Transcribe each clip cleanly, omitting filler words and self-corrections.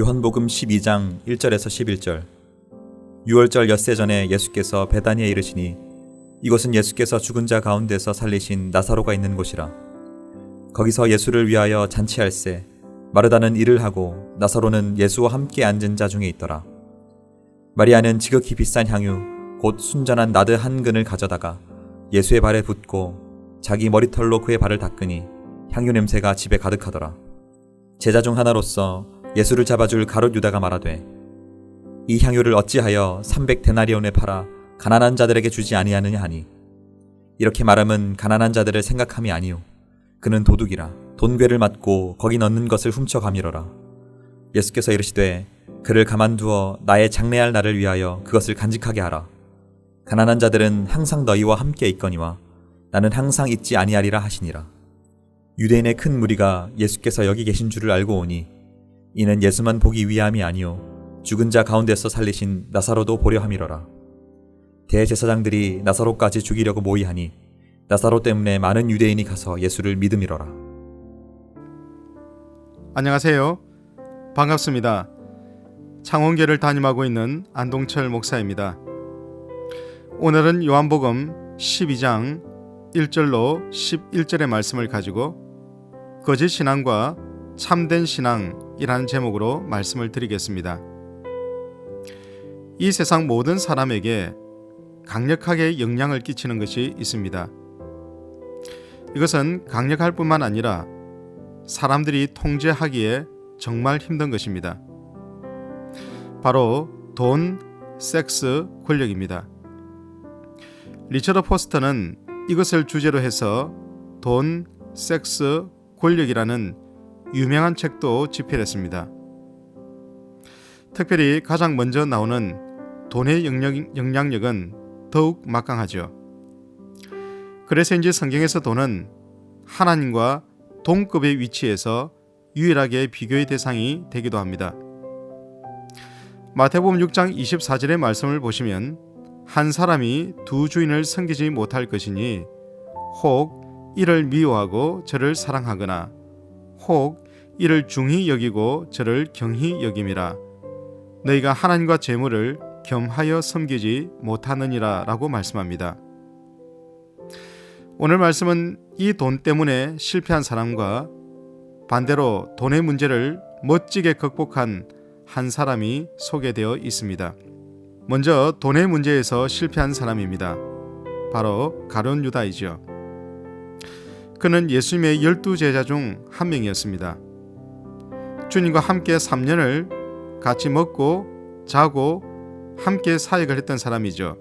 요한복음 12장 1절에서 11절. 유월절 엿새 전에 예수께서 베다니에 이르시니 이곳은 예수께서 죽은 자 가운데서 살리신 나사로가 있는 곳이라. 거기서 예수를 위하여 잔치할세 마르다는 일을 하고 나사로는 예수와 함께 앉은 자 중에 있더라. 마리아는 지극히 비싼 향유 곧 순전한 나드 한 근을 가져다가 예수의 발에 붓고 자기 머리털로 그의 발을 닦으니 향유 냄새가 집에 가득하더라. 제자 중 하나로서 예수를 잡아줄 가룟 유다가 말하되 이 향유를 어찌하여 300데나리온에 팔아 가난한 자들에게 주지 아니하느냐 하니, 이렇게 말함은 가난한 자들을 생각함이 아니요 그는 도둑이라 돈괴를 맞고 거기 넣는 것을 훔쳐가미러라. 예수께서 이르시되 그를 가만두어 나의 장례할 날을 위하여 그것을 간직하게 하라. 가난한 자들은 항상 너희와 함께 있거니와 나는 항상 있지 아니하리라 하시니라. 유대인의 큰 무리가 예수께서 여기 계신 줄을 알고 오니 이는 예수만 보기 위함이 아니요 죽은 자 가운데서 살리신 나사로도 보려 함이러라. 대제사장들이 나사로까지 죽이려고 모의하니 나사로 때문에 많은 유대인이 가서 예수를 믿음이러라. 안녕하세요. 반갑습니다. 창원교를 담임하고 있는 안동철 목사입니다. 오늘은 요한복음 12장 1절로 11절의 말씀을 가지고 거짓 신앙과 참된 신앙이라는 제목으로 말씀을 드리겠습니다. 이 세상 모든 사람에게 강력하게 영향을 끼치는 것이 있습니다. 이것은 강력할 뿐만 아니라 사람들이 통제하기에 정말 힘든 것입니다. 바로 돈, 섹스, 권력입니다. 리처드 포스터는 이것을 주제로 해서 돈, 섹스, 권력이라는 유명한 책도 집필했습니다. 특별히 가장 먼저 나오는 돈의 영향력은 더욱 막강하죠. 그래서인지 성경에서 돈은 하나님과 동급의 위치에서 유일하게 비교의 대상이 되기도 합니다. 마태복음 6장 24절의 말씀을 보시면 한 사람이 두 주인을 섬기지 못할 것이니 혹 이를 미워하고 저를 사랑하거나 혹 이를 중히 여기고 저를 경히 여김이라. 너희가 하나님과 재물을 겸하여 섬기지 못하느니라 라고 말씀합니다. 오늘 말씀은 이 돈 때문에 실패한 사람과 반대로 돈의 문제를 멋지게 극복한 한 사람이 소개되어 있습니다. 먼저 돈의 문제에서 실패한 사람입니다. 바로 가룟 유다이죠. 그는 예수님의 12제자 중 한 명이었습니다. 주님과 함께 3년을 같이 먹고 자고 함께 사역을 했던 사람이죠.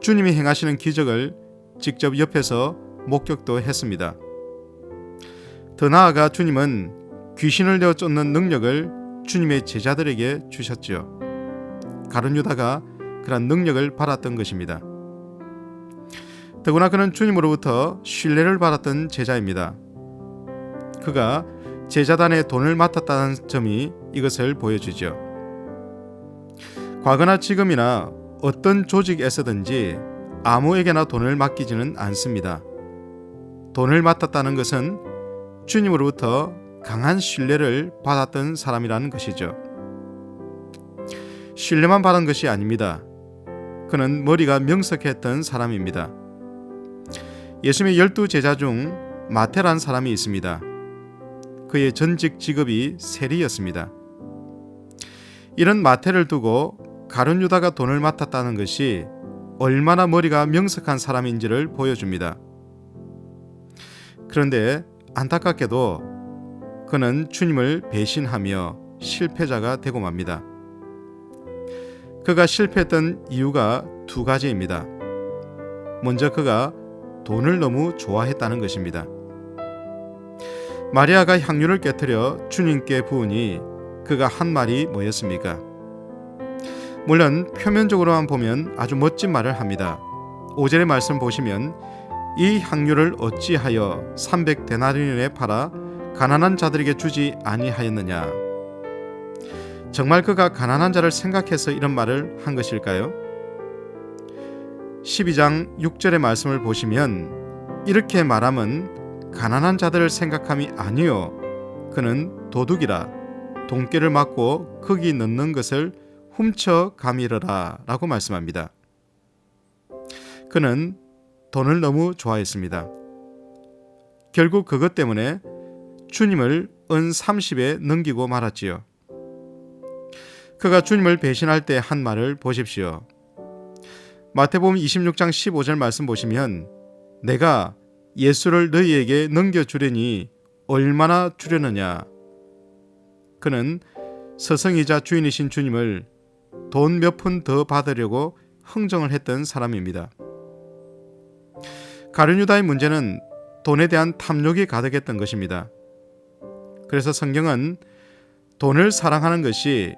주님이 행하시는 기적을 직접 옆에서 목격도 했습니다. 더 나아가 주님은 귀신을 내어 쫓는 능력을 주님의 제자들에게 주셨죠. 가룟 유다가 그런 능력을 받았던 것입니다. 더구나 그는 주님으로부터 신뢰를 받았던 제자입니다. 그가 제자단의 돈을 맡았다는 점이 이것을 보여주죠. 과거나 지금이나 어떤 조직에서든지 아무에게나 돈을 맡기지는 않습니다. 돈을 맡았다는 것은 주님으로부터 강한 신뢰를 받았던 사람이라는 것이죠. 신뢰만 받은 것이 아닙니다. 그는 머리가 명석했던 사람입니다. 예수님의 12제자 중 마태라는 사람이 있습니다. 그의 전직 직업이 세리였습니다. 이런 마태를 두고 가룟 유다가 돈을 맡았다는 것이 얼마나 머리가 명석한 사람인지를 보여줍니다. 그런데 안타깝게도 그는 주님을 배신하며 실패자가 되고 맙니다. 그가 실패했던 이유가 두 가지입니다. 먼저 그가 돈을 너무 좋아했다는 것입니다. 마리아가 향유를 깨뜨려 주님께 부으니 그가 한 말이 뭐였습니까? 물론 표면적으로만 보면 아주 멋진 말을 합니다. 5절의 말씀 보시면 이 향유를 어찌하여 300데나리온에 팔아 가난한 자들에게 주지 아니하였느냐. 정말 그가 가난한 자를 생각해서 이런 말을 한 것일까요? 12장 6절의 말씀을 보시면 이렇게 말함은 가난한 자들을 생각함이 아니요 그는 도둑이라 돈깨를 맞고 거기 넣는 것을 훔쳐 가밀어라 라고 말씀합니다. 그는 돈을 너무 좋아했습니다. 결국 그것 때문에 주님을 은 30에 넘기고 말았지요. 그가 주님을 배신할 때 한 말을 보십시오. 마태복음 26장 15절 말씀 보시면 내가 예수를 너희에게 넘겨주려니 얼마나 주려느냐. 그는 스승이자 주인이신 주님을 돈 몇 푼 더 받으려고 흥정을 했던 사람입니다. 가룟 유다의 문제는 돈에 대한 탐욕이 가득했던 것입니다. 그래서 성경은 돈을 사랑하는 것이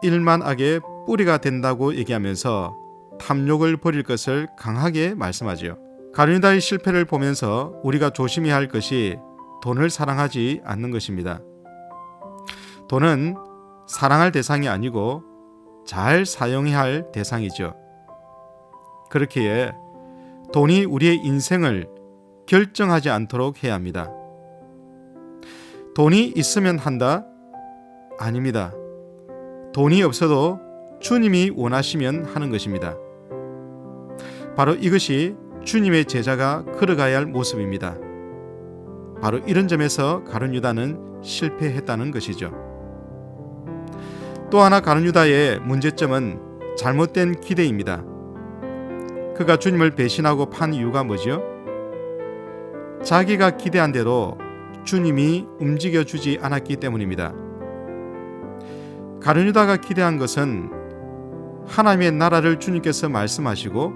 일만악의 뿌리가 된다고 얘기하면서 탐욕을 버릴 것을 강하게 말씀하지요. 가룟 유다의 실패를 보면서 우리가 조심해야 할 것이 돈을 사랑하지 않는 것입니다. 돈은 사랑할 대상이 아니고 잘 사용해야 할 대상이죠. 그렇기에 돈이 우리의 인생을 결정하지 않도록 해야 합니다. 돈이 있으면 한다? 아닙니다. 돈이 없어도 주님이 원하시면 하는 것입니다. 바로 이것이 주님의 제자가 걸어가야 할 모습입니다. 바로 이런 점에서 가룟 유다는 실패했다는 것이죠. 또 하나 가룟 유다의 문제점은 잘못된 기대입니다. 그가 주님을 배신하고 판 이유가 뭐죠? 자기가 기대한 대로 주님이 움직여주지 않았기 때문입니다. 가룟 유다가 기대한 것은 하나님의 나라를 주님께서 말씀하시고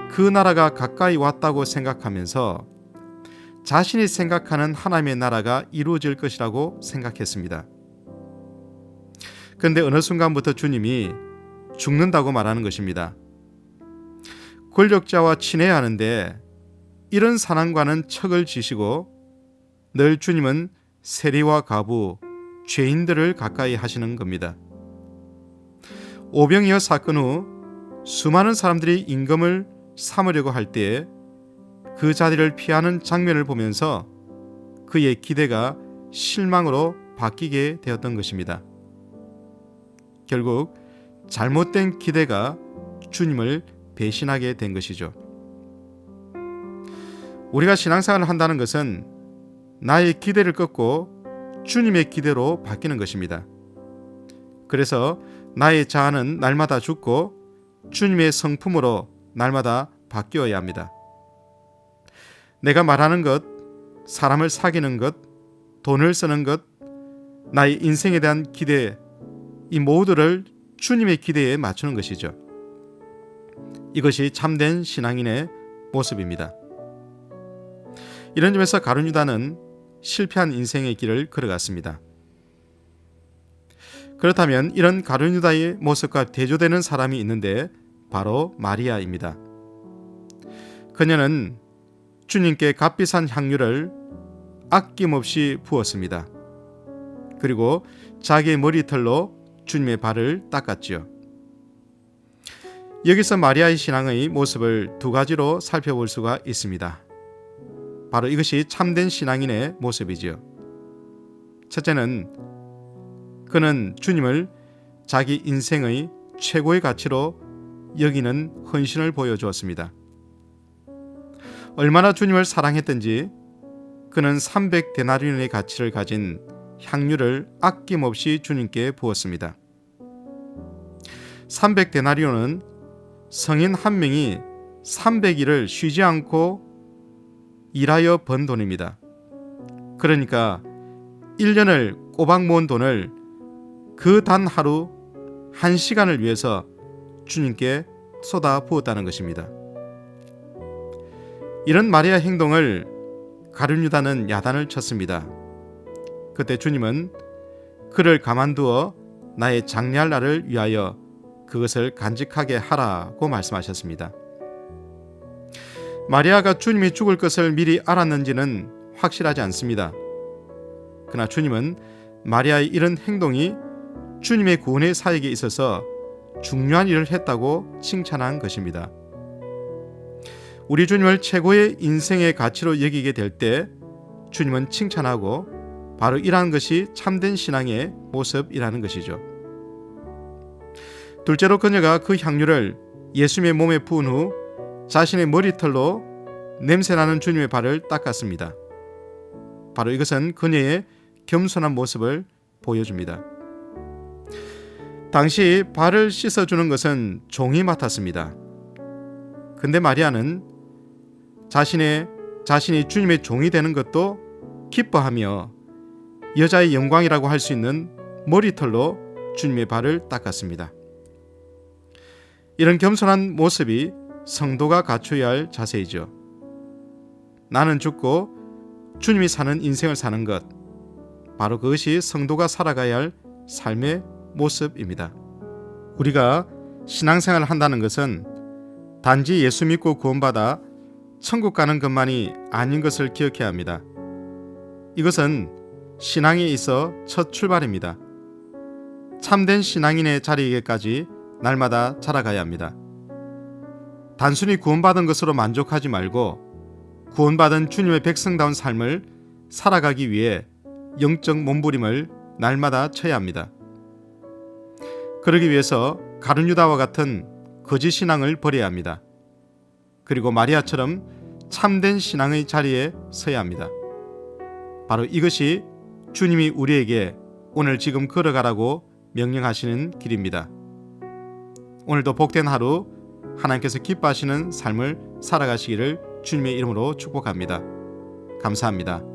그 나라가 가까이 왔다고 생각하면서 자신이 생각하는 하나님의 나라가 이루어질 것이라고 생각했습니다. 그런데 어느 순간부터 주님이 죽는다고 말하는 것입니다. 권력자와 친해야 하는데 이런 사람과는 척을 지시고 늘 주님은 세리와 과부, 죄인들을 가까이 하시는 겁니다. 오병이어 사건 후 수많은 사람들이 임금을 삼으려고 할 때 그 자리를 피하는 장면을 보면서 그의 기대가 실망으로 바뀌게 되었던 것입니다. 결국 잘못된 기대가 주님을 배신하게 된 것이죠. 우리가 신앙생활을 한다는 것은 나의 기대를 꺾고 주님의 기대로 바뀌는 것입니다. 그래서 나의 자아는 날마다 죽고 주님의 성품으로 날마다 바뀌어야 합니다. 내가 말하는 것, 사람을 사귀는 것, 돈을 쓰는 것, 나의 인생에 대한 기대, 이 모두를 주님의 기대에 맞추는 것이죠. 이것이 참된 신앙인의 모습입니다. 이런 점에서 가룟 유다는 실패한 인생의 길을 걸어갔습니다. 그렇다면 이런 가룟 유다의 모습과 대조되는 사람이 있는데 바로 마리아입니다. 그녀는 주님께 값비싼 향유를 아낌없이 부었습니다. 그리고 자기의 머리털로 주님의 발을 닦았지요. 여기서 마리아의 신앙의 모습을 두 가지로 살펴볼 수가 있습니다. 바로 이것이 참된 신앙인의 모습이지요. 첫째는 그는 주님을 자기 인생의 최고의 가치로 여기는 헌신을 보여주었습니다. 얼마나 주님을 사랑했던지 그는 300데나리온의 가치를 가진 향유를 아낌없이 주님께 부었습니다. 300데나리온은 성인 한 명이 300일을 쉬지 않고 일하여 번 돈입니다. 그러니까 1년을 꼬박 모은 돈을 그 단 하루 1시간을 위해서 주님께 쏟아 부었다는 것입니다. 이런 마리아 행동을 가룟 유다는 야단을 쳤습니다. 그때 주님은 그를 가만두어 나의 장례할 날을 위하여 그것을 간직하게 하라고 말씀하셨습니다. 마리아가 주님이 죽을 것을 미리 알았는지는 확실하지 않습니다. 그러나 주님은 마리아의 이런 행동이 주님의 구원의 사역에 있어서 중요한 일을 했다고 칭찬한 것입니다. 우리 주님을 최고의 인생의 가치로 여기게 될 때 주님은 칭찬하고 바로 이러한 것이 참된 신앙의 모습이라는 것이죠. 둘째로 그녀가 그 향유를 예수님의 몸에 부은 후 자신의 머리털로 냄새나는 주님의 발을 닦았습니다. 바로 이것은 그녀의 겸손한 모습을 보여줍니다. 당시 발을 씻어주는 것은 종이 맡았습니다. 근데 마리아는 자신이 주님의 종이 되는 것도 기뻐하며 여자의 영광이라고 할 수 있는 머리털로 주님의 발을 닦았습니다. 이런 겸손한 모습이 성도가 갖춰야 할 자세이죠. 나는 죽고 주님이 사는 인생을 사는 것, 바로 그것이 성도가 살아가야 할 삶의 모습입니다. 우리가 신앙생활을 한다는 것은 단지 예수 믿고 구원받아 천국 가는 것만이 아닌 것을 기억해야 합니다. 이것은 신앙에 있어 첫 출발입니다. 참된 신앙인의 자리에까지 날마다 자라가야 합니다. 단순히 구원받은 것으로 만족하지 말고 구원받은 주님의 백성다운 삶을 살아가기 위해 영적 몸부림을 날마다 쳐야 합니다. 그러기 위해서 가룟유다와 같은 거짓 신앙을 버려야 합니다. 그리고 마리아처럼 참된 신앙의 자리에 서야 합니다. 바로 이것이 주님이 우리에게 오늘 지금 걸어가라고 명령하시는 길입니다. 오늘도 복된 하루, 하나님께서 기뻐하시는 삶을 살아가시기를 주님의 이름으로 축복합니다. 감사합니다.